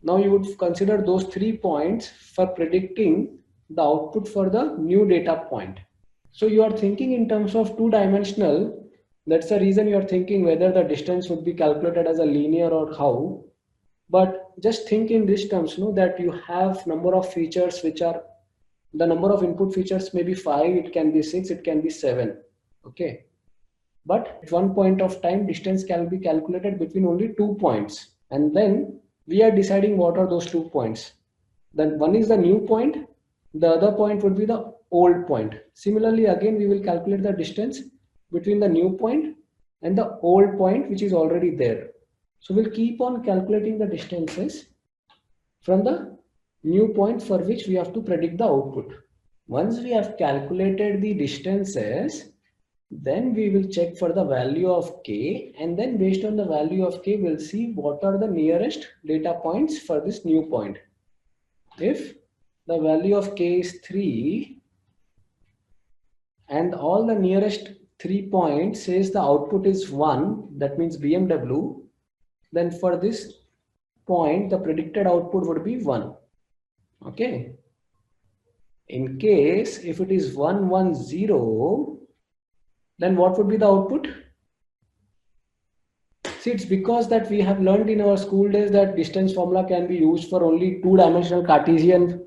Now you would consider those 3 points for predicting the output for the new data point. So you are thinking in terms of two-dimensional. That's the reason you are thinking whether the distance would be calculated as a linear or how. But just think in these terms, that you have number of features which are, the number of input features may be 5, it can be 6, it can be 7. Okay. But at one point of time, distance can be calculated between only 2 points. And then we are deciding what are those 2 points. Then one is the new point, the other point would be the old point. Similarly, again, we will calculate the distance between the new point and the old point, which is already there. So we'll keep on calculating the distances from the new point for which we have to predict the output. Once we have calculated the distances, then we will check for the value of k, and then based on the value of k, we'll see what are the nearest data points for this new point. If the value of k is 3 and all the nearest 3 points says the output is 1, that means BMW, then for this point the predicted output would be 1. Okay. In case if it is 1, 1, 0, then what would be the output? See, it's because that we have learned in our school days that distance formula can be used for only two-dimensional Cartesian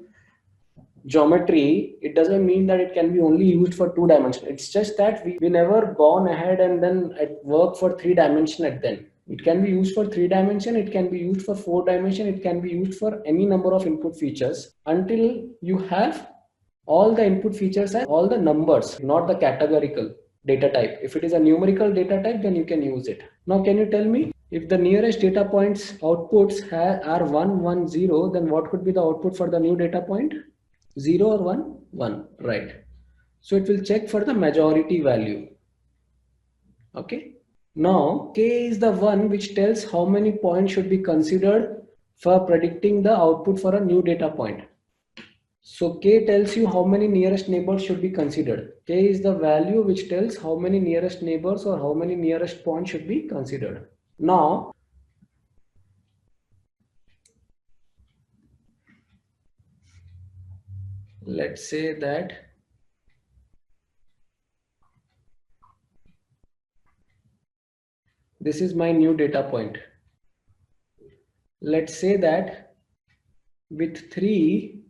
geometry. It doesn't mean that it can be only used for 2 dimension. It's just that we never gone ahead and then work for 3 dimension at then. It can be used for 3 dimension, it can be used for 4 dimension, it can be used for any number of input features until you have all the input features and all the numbers, not the categorical data type. If it is a numerical data type, then you can use it. Now, can you tell me if the nearest data points outputs are 1, 1, 0, then what could be the output for the new data point? 0 or 1? 1, right. So it will check for the majority value. Okay. Now, k is the one which tells how many points should be considered for predicting the output for a new data point. So k tells you how many nearest neighbors should be considered. K is the value which tells how many nearest neighbors or how many nearest points should be considered. Now, let's say that this is my new data point. Let's say that with 3,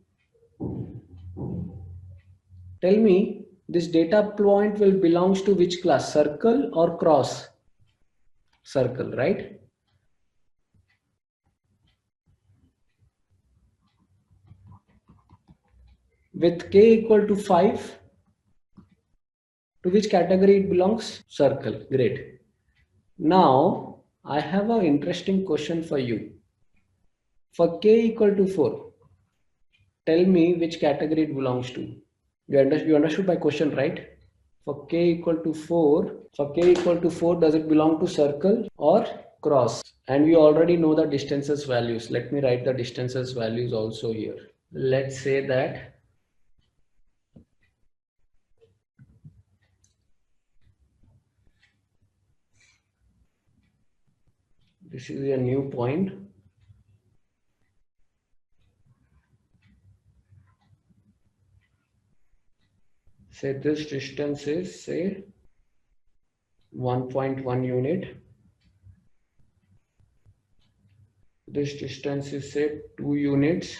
tell me this data point will belongs to which class, circle or cross? Circle, right? With k equal to 5, to which category it belongs? Circle. Great. Now, I have an interesting question for you. For k equal to 4, tell me which category it belongs to. You understood my question, right? For k equal to 4, does it belong to circle or cross? And we already know the distances values. Let me write the distances values also here. Let's say that this is a new point. Say this distance is, say, 1.1 unit. This distance is, say, 2 units.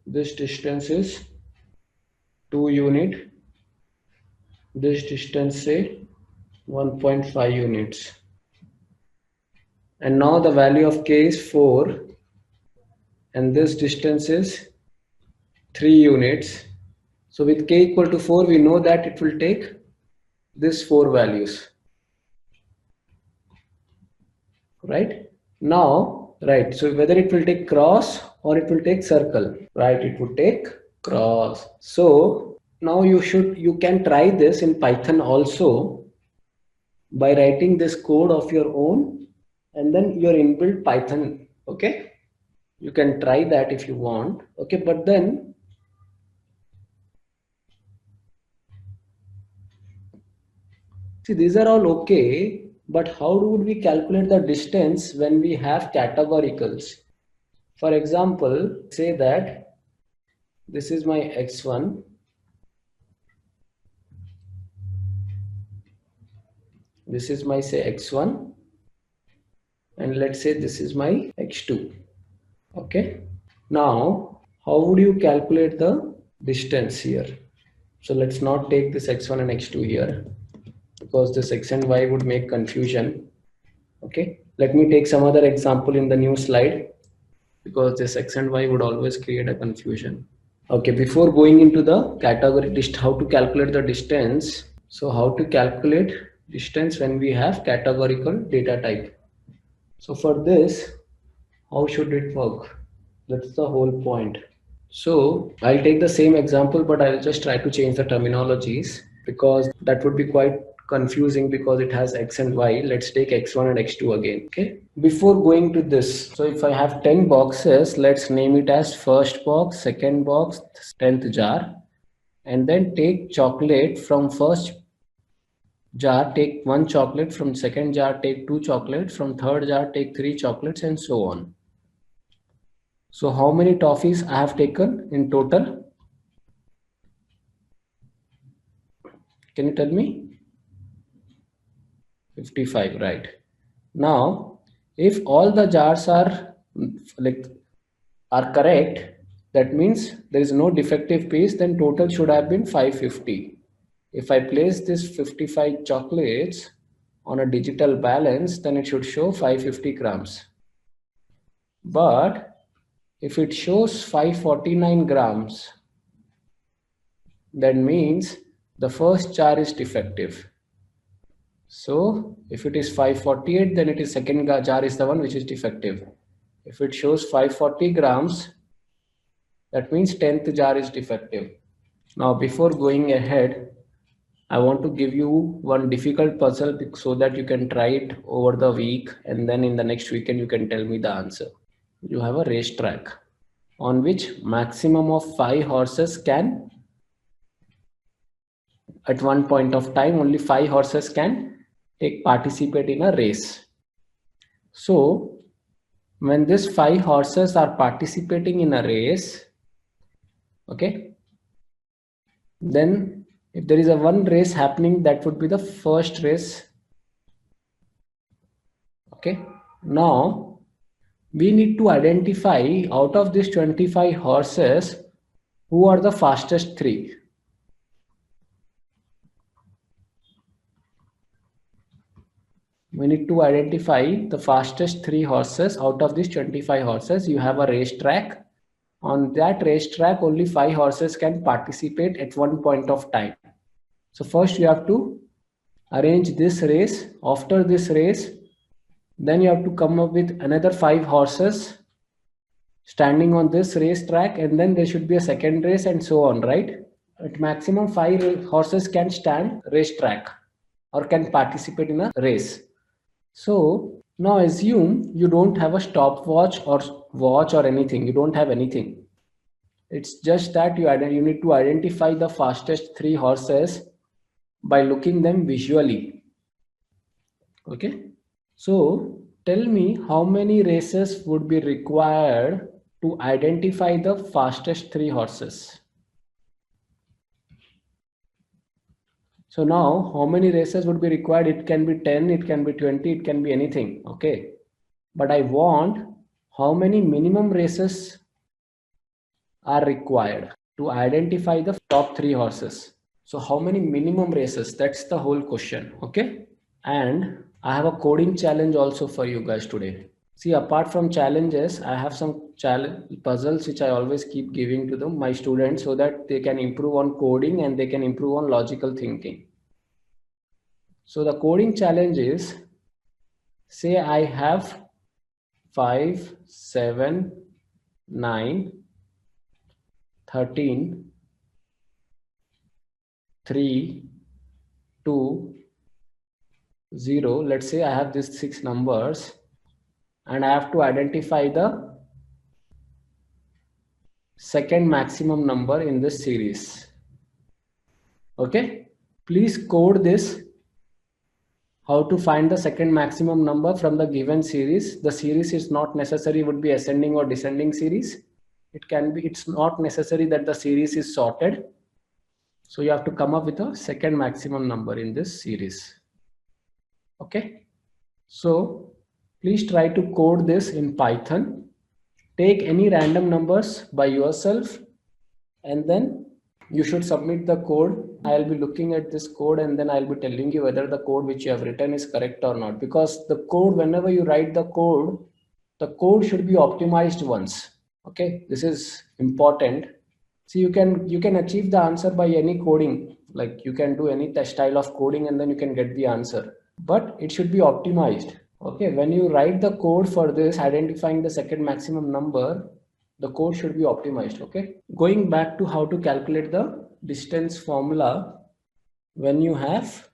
This distance is 2 unit. This distance, say, 1.5 units. And now the value of k is 4. And this distance is 3 units. So with k equal to 4, we know that it will take this 4 values. Right? Now, right. So whether it will take cross or it will take circle, right? It would take cross. So now you can try this in Python also by writing this code of your own and then your inbuilt Python. Okay. You can try that if you want. Okay. But then see, these are all okay, But how would we calculate the distance when we have categoricals? For example, say that this is my x1, this is my say x1, and let's say this is my x2. Okay. Now, how would you calculate the distance here? So let's not take this x1 and x2 here because this x and y would make confusion. Okay. Let me take some other example in the new slide because this x and y would always create a confusion. Okay. Before going into the category list, how to calculate the distance. So how to calculate distance when we have categorical data type. So for this, how should it work? That's the whole point. So I'll take the same example, but I'll just try to change the terminologies because that would be quite confusing because it has x and y. Let's take x1 and x2 again. Okay. Before going to this, so if I have 10 boxes, let's name it as first box, second box, 10th jar, and then take chocolate from first jar, take one chocolate, from second jar, take two chocolates, from third jar, take three chocolates, and so on. So how many toffees I have taken in total? Can you tell me? 55, right? Now, if all the jars are correct, that means there is no defective piece, then total should have been 550. If I place this 55 chocolates on a digital balance, then it should show 550 grams. But if it shows 549 grams, that means the first jar is defective. So if it is 548, then it is second jar is the one which is defective. If it shows 540 grams, that means 10th jar is defective. Now before going ahead, I want to give you one difficult puzzle so that you can try it over the week, and then in the next weekend you can tell me the answer. You have a racetrack on which maximum of 5 horses can, at one point of time only 5 horses can participate in a race. So when these 5 horses are participating in a race, okay, then if there is a one race happening, that would be the first race. Okay, now we need to identify out of these 25 horses who are the fastest 3. We need to identify the fastest 3 horses out of these 25 horses. You have a racetrack. On that racetrack, only 5 horses can participate at one point of time. So first you have to arrange this race. After this race, then you have to come up with another 5 horses standing on this racetrack, and then there should be a second race and so on, right? At maximum 5 horses can stand racetrack or can participate in a race. So now assume you don't have a stopwatch or watch or anything. You don't have anything. It's just that you need to identify the fastest 3 horses by looking them visually. Okay. So tell me how many races would be required to identify the fastest 3 horses. So now how many races would be required? It can be 10, it can be 20, it can be anything. Okay. But I want how many minimum races are required to identify the top 3 horses. So how many minimum races? That's the whole question. Okay. And I have a coding challenge also for you guys today. See, apart from challenges, I have some puzzles which I always keep giving to them, my students, so that they can improve on coding and they can improve on logical thinking. So the coding challenge is, say I have 5, 7, 9, 13, 3, 2, 0. Let's say I have these 6 numbers and I have to identify the second maximum number in this series. Okay, please code this How to find the second maximum number from the given series. The series is not necessary would be ascending or descending series. It can be, it's not necessary that the series is sorted. So you have to come up with a second maximum number in this series. Okay. So please try to code this in Python. Take any random numbers by yourself and then you should submit the code. I'll be looking at this code and then I'll be telling you whether the code which you have written is correct or not. Because the code, whenever you write the code should be optimized once. Okay, this is important. So you can achieve the answer by any coding. Like you can do any style of coding and then you can get the answer. But it should be optimized. Okay, when you write the code for this, identifying the second maximum number, the code should be optimized. Okay, going back to how to calculate the distance formula when you have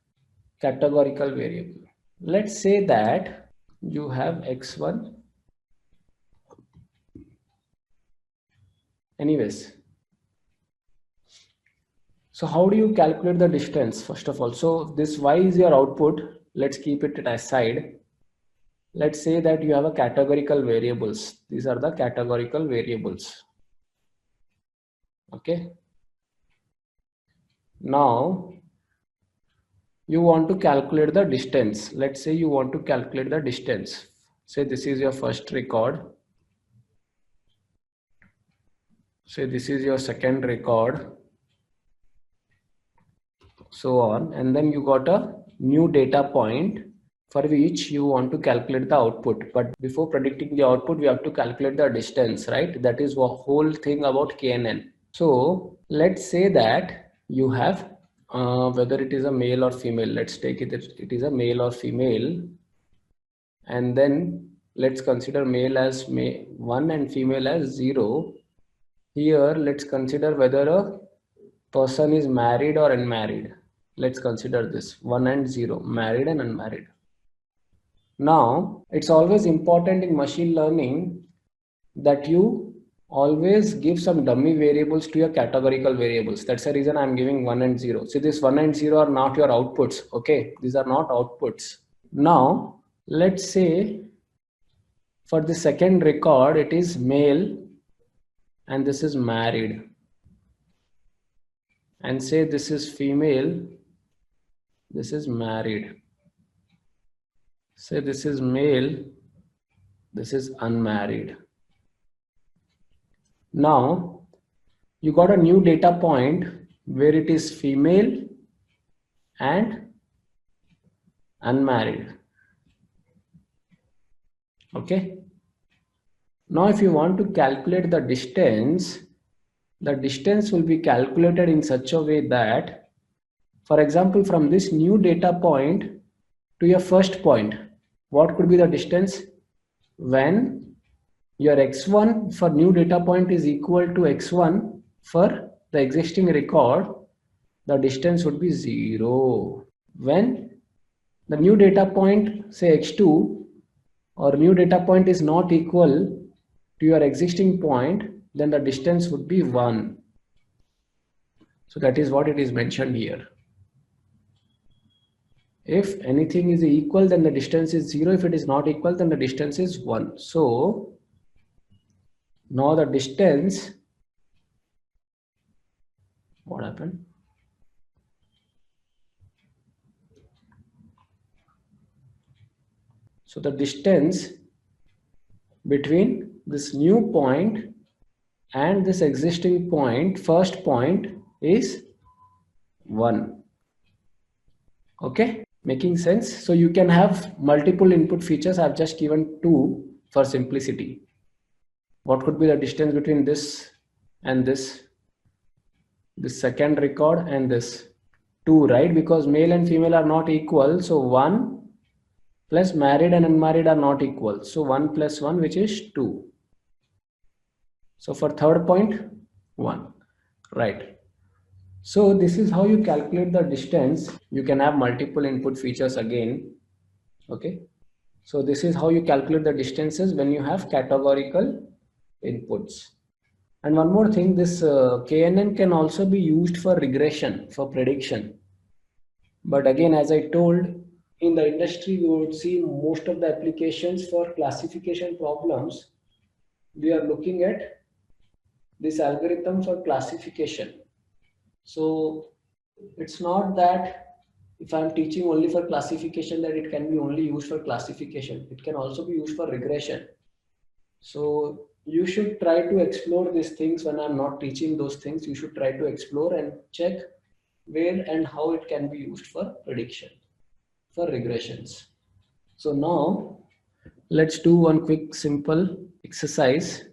categorical variable. Let's say that you have x1. Anyways, so how do you calculate the distance? First of all, so this y is your output. Let's keep it aside. Let's say that you have a categorical variables. These are the categorical variables. Okay. Now you want to calculate the distance. Let's say you want to calculate the distance. Say this is your first record. Say this is your second record. So on. And then you got a new data point for which you want to calculate the output. But before predicting the output, we have to calculate the distance, right? That is the whole thing about KNN. So let's say that you have whether it is a male or female. Let's take it is a male or female, and then let's consider male as 1 and female as 0. Here let's consider whether a person is married or unmarried. Let's consider this 1 and 0, married and unmarried. Now it's always important in machine learning that you always give some dummy variables to your categorical variables. That's the reason I'm giving 1 and 0. See, this 1 and 0 are not your outputs. Okay, these are not outputs. Now let's say for the second record it is male and this is married, and say this is female, this is married. Say this is male, this is unmarried. Now you got a new data point where it is female and unmarried. Okay. Now if you want to calculate the distance will be calculated in such a way that, for example, from this new data point to your first point, what could be the distance? When your x1 for new data point is equal to x1 for the existing record, the distance would be 0. When the new data point, say x2, or new data point is not equal to your existing point, then the distance would be 1. So that is what it is mentioned here. If anything is equal, then the distance is 0. If it is not equal, then the distance is 1. So now the distance, what happened? So the distance between this new point and this existing point, first point, is 1. Okay, making sense? So you can have multiple input features. I've just given 2 for simplicity. What could be the distance between this and this second record and this? 2, right? Because male and female are not equal. So 1 plus married and unmarried are not equal. So 1 plus 1, which is 2. So for third point, 1, right? So this is how you calculate the distance. You can have multiple input features again. Okay. So this is how you calculate the distances when you have categorical inputs. And one more thing, this KNN can also be used for regression, for prediction. But again, as I told, in the industry, we would see most of the applications for classification problems. We are looking at this algorithm for classification. So it's not that if I'm teaching only for classification that it can be only used for classification. It can also be used for regression. So you should try to explore these things. When I'm not teaching those things, you should try to explore and check where and how it can be used for prediction, for regressions. So now let's do one quick simple exercise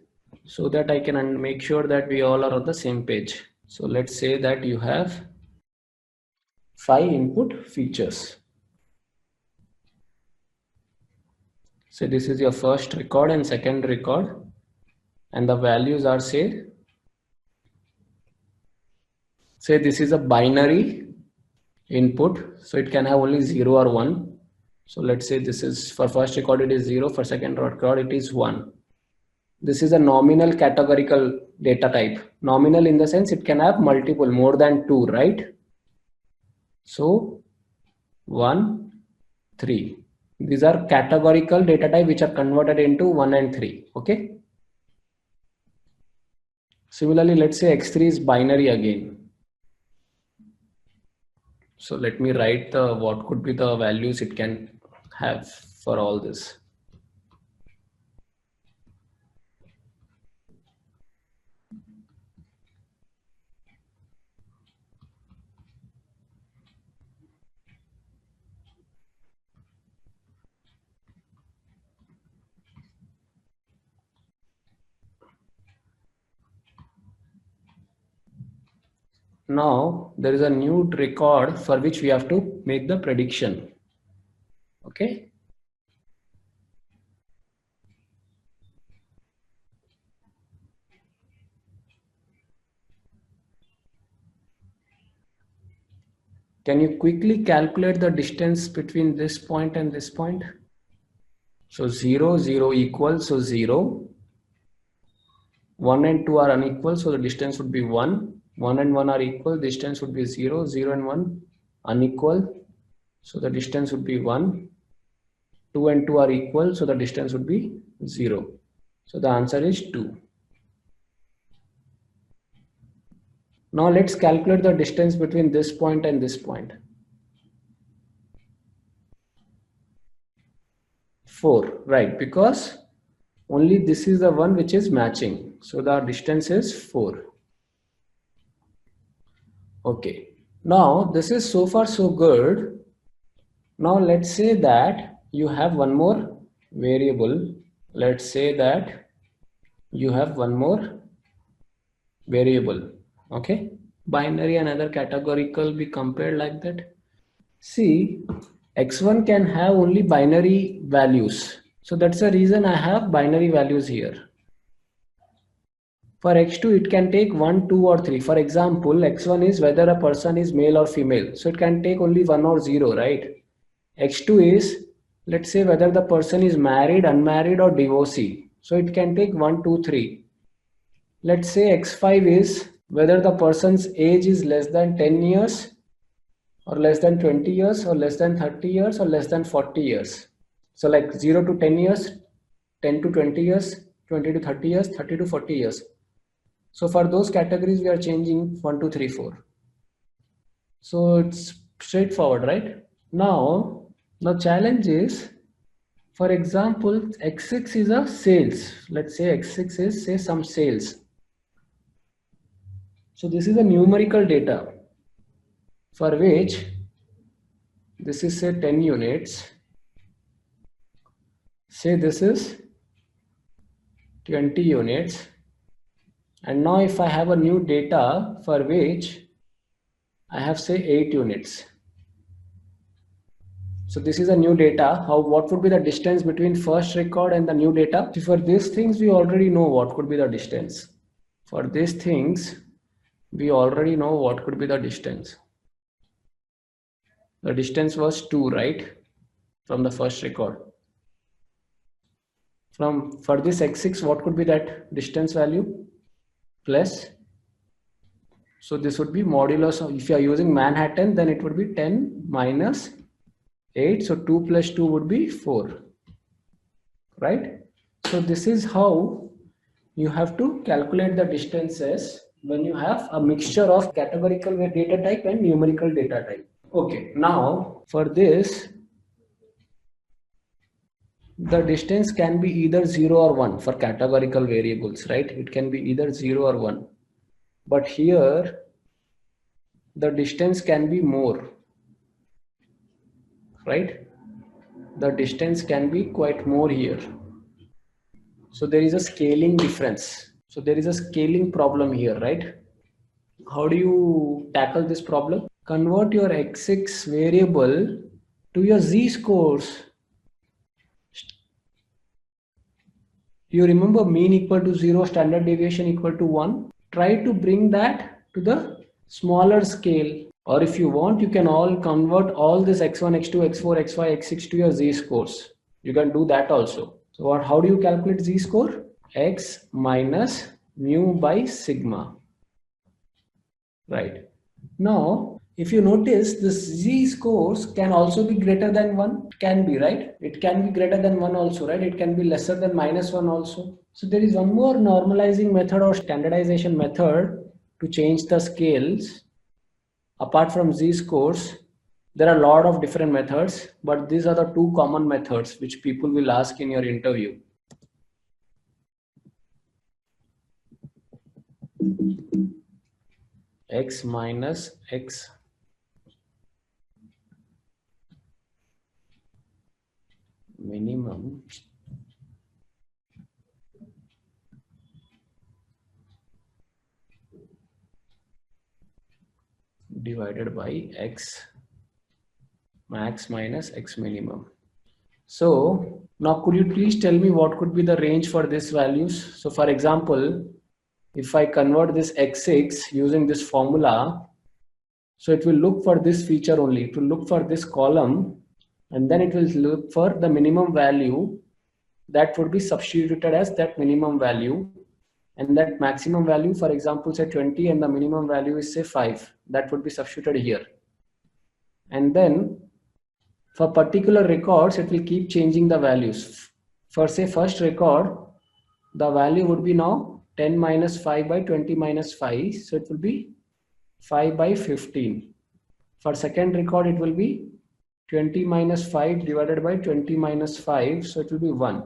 so that I can make sure that we all are on the same page. So let's say that you have 5 input features. So this is your first record and second record, and the values are say this is a binary input, so it can have only 0 or 1. So let's say this is for first record it is 0, for second record it is 1. This is a nominal categorical data type. Nominal in the sense it can have multiple, more than 2, right? So 1, 3. These are categorical data type which are converted into 1 and 3. Okay. Similarly, let's say x3 is binary again. So let me write the what could be the values it can have for all this. Now there is a new record for which we have to make the prediction. Okay. Can you quickly calculate the distance between this point and this point? So 0, 0 equals, so 0. 1 and 2 are unequal, so the distance would be 1. 1 and 1 are equal, distance would be 0. 0 and 1 unequal, so the distance would be 1. 2 and 2 are equal, so the distance would be 0. So the answer is 2. Now let's calculate the distance between this point and this point. 4, right? Because only this is the one which is matching. So the distance is 4. Okay. Now this is so far so good. Now let's say that you have one more variable. Let's say that you have one more variable. Okay. Binary and other categorical be compared like that. See, x1 can have only binary values. So that's the reason I have binary values here. For x2, it can take 1, 2 or 3. For example, x1 is whether a person is male or female. So it can take only 1 or 0, right? x2 is, let's say, whether the person is married, unmarried or divorcee. So it can take 1, 2, 3. Let's say x5 is whether the person's age is less than 10 years or less than 20 years or less than 30 years or less than 40 years. So like 0 to 10 years, 10 to 20 years, 20 to 30 years, 30 to 40 years. So for those categories, we are changing 1, 2, 3, 4. So it's straightforward, right? Now, the challenge is, for example, x6 is a sales. Let's say x6 is say some sales. So this is a numerical data for which this is say 10 units. Say this is 20 units. And now if I have a new data for which I have say 8 units. So this is a new data. What would be the distance between first record and the new data? For these things, we already know what could be the distance. For these things, we already know what could be the distance. The distance was 2, right? From the first record. For this x6, what could be that distance value? Plus. So this would be modulus of, if you are using Manhattan, then it would be 10 minus 8. So 2 plus 2 would be 4, right? So this is how you have to calculate the distances when you have a mixture of categorical data type and numerical data type. Okay, now for this, the distance can be either 0 or 1 for categorical variables, right? It can be either 0 or 1. But here, the distance can be more, right? The distance can be quite more here. So there is a scaling difference. So there is a scaling problem here, right? How do you tackle this problem? Convert your x6 variable to your z-scores. You remember mean equal to 0, standard deviation equal to 1. Try to bring that to the smaller scale. Or if you want, you can all convert all this x1, x2, x4, x5, x6 to your z-scores. You can do that also. So how do you calculate z-score? X minus mu by sigma. Right. Now, if you notice, this z-scores can also be greater than 1. Can be, right? It can be greater than 1 also, right? It can be lesser than -1 also. So there is one more normalizing method or standardization method to change the scales. Apart from z-scores, there are a lot of different methods, but these are the two common methods which people will ask in your interview. X minus x minimum divided by x max minus x minimum. So now could you please tell me what could be the range for these values? So for example, if I convert this x6 using this formula, so it will look for this feature only. It will look for this column, and then it will look for the minimum value that would be substituted as that minimum value, and that maximum value, for example, say 20, and the minimum value is say 5. That would be substituted here. And then for particular records, it will keep changing the values. For say first record, the value would be now 10 minus 5 by 20 minus 5. So it will be 5 by 15. For second record, it will be 20 minus 5 divided by 20 minus 5. So it will be 1,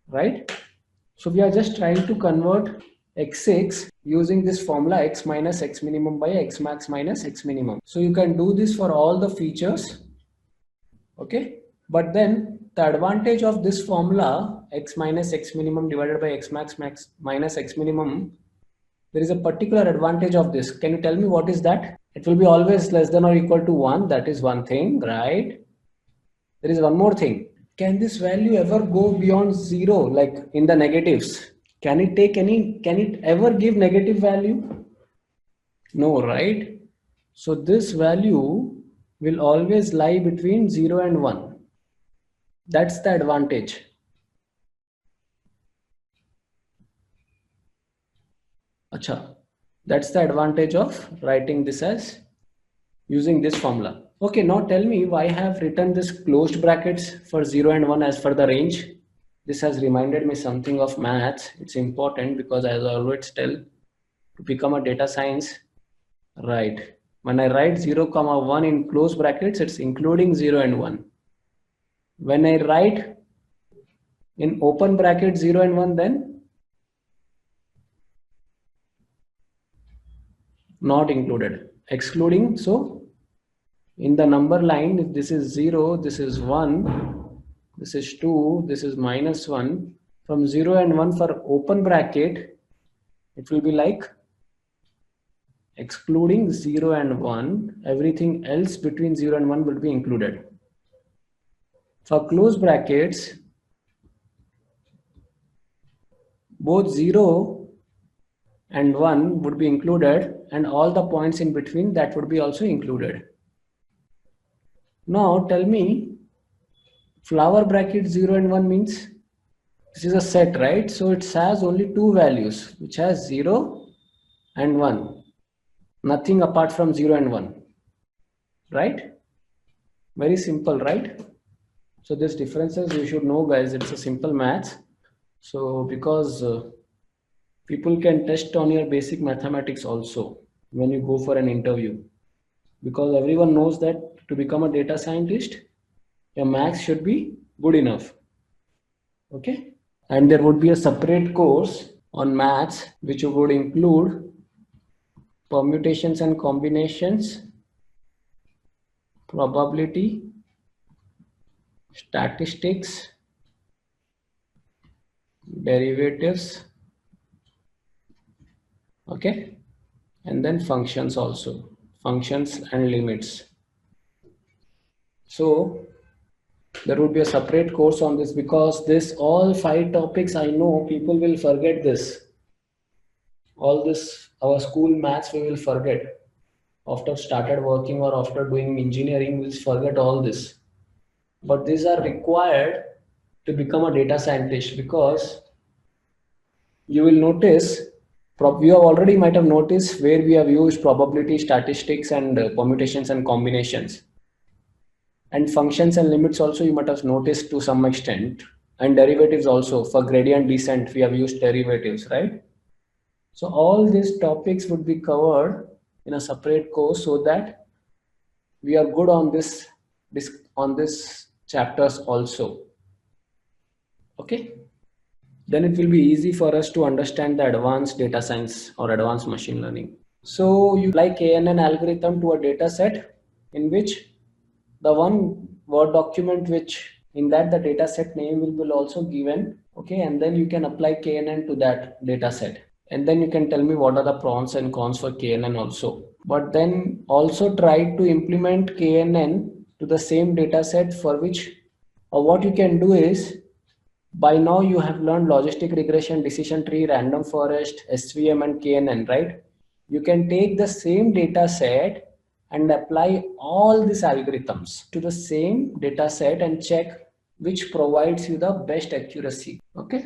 right? So we are just trying to convert x6 using this formula x minus x minimum by x max minus x minimum. So you can do this for all the features. Okay, but then the advantage of this formula x minus x minimum divided by x max minus x minimum, there is a particular advantage of this. Can you tell me what is that? It will be always less than or equal to 1. That is one thing, right? There is one more thing. Can this value ever go beyond 0, like in the negatives? Can it ever give negative value? No, right? So this value will always lie between 0 and 1. That's the advantage. Acha, that's the advantage of writing this as using this formula. Okay, now tell me why I have written this closed brackets for 0 and 1 as per the range. This has reminded me something of maths. It's important because, as I always tell, to become a data science, right, when I write 0 comma 1 in closed brackets, it's including 0 and 1. When I write in open bracket 0 and 1, then not included, excluding. So in the number line, if this is 0, this is 1, this is 2, this is -1. From 0 and 1 for open bracket, it will be like excluding 0 and 1, everything else between 0 and 1 will be included. For closed brackets, both 0 and 1 would be included, and all the points in between, that would be also included. Now tell me, flower bracket 0 and 1 means this is a set, right? So it has only two values, which has 0 and 1. Nothing apart from 0 and 1, right? Very simple, right? So these differences you should know, guys. It's a simple maths. So because people can test on your basic mathematics also when you go for an interview, because everyone knows that to become a data scientist, your maths should be good enough. Okay, and there would be a separate course on maths which would include permutations and combinations, probability, statistics, derivatives, okay, and then functions also, functions and limits. So there would be a separate course on this, because this all 5 topics, I know people will forget this. All this, our school maths, we will forget. After started working or after doing engineering, we'll forget all this. But these are required to become a data scientist, because you will notice, you have already might have noticed where we have used probability, statistics, and permutations and combinations. And functions and limits also you might have noticed to some extent. And derivatives also, for gradient descent, we have used derivatives, right? So all these topics would be covered in a separate course, so that we are good on this chapters also. Okay, then it will be easy for us to understand the advanced data science or advanced machine learning. So you apply KNN algorithm to a data set in which the one Word document which in that the data set name will also given. Okay, and then you can apply KNN to that data set. And then you can tell me what are the pros and cons for KNN also. But then also try to implement KNN to the same data set for which, or what you can do is, by now you have learned logistic regression, decision tree, random forest, SVM, and KNN, right? You can take the same data set and apply all these algorithms to the same data set and check which provides you the best accuracy. Okay.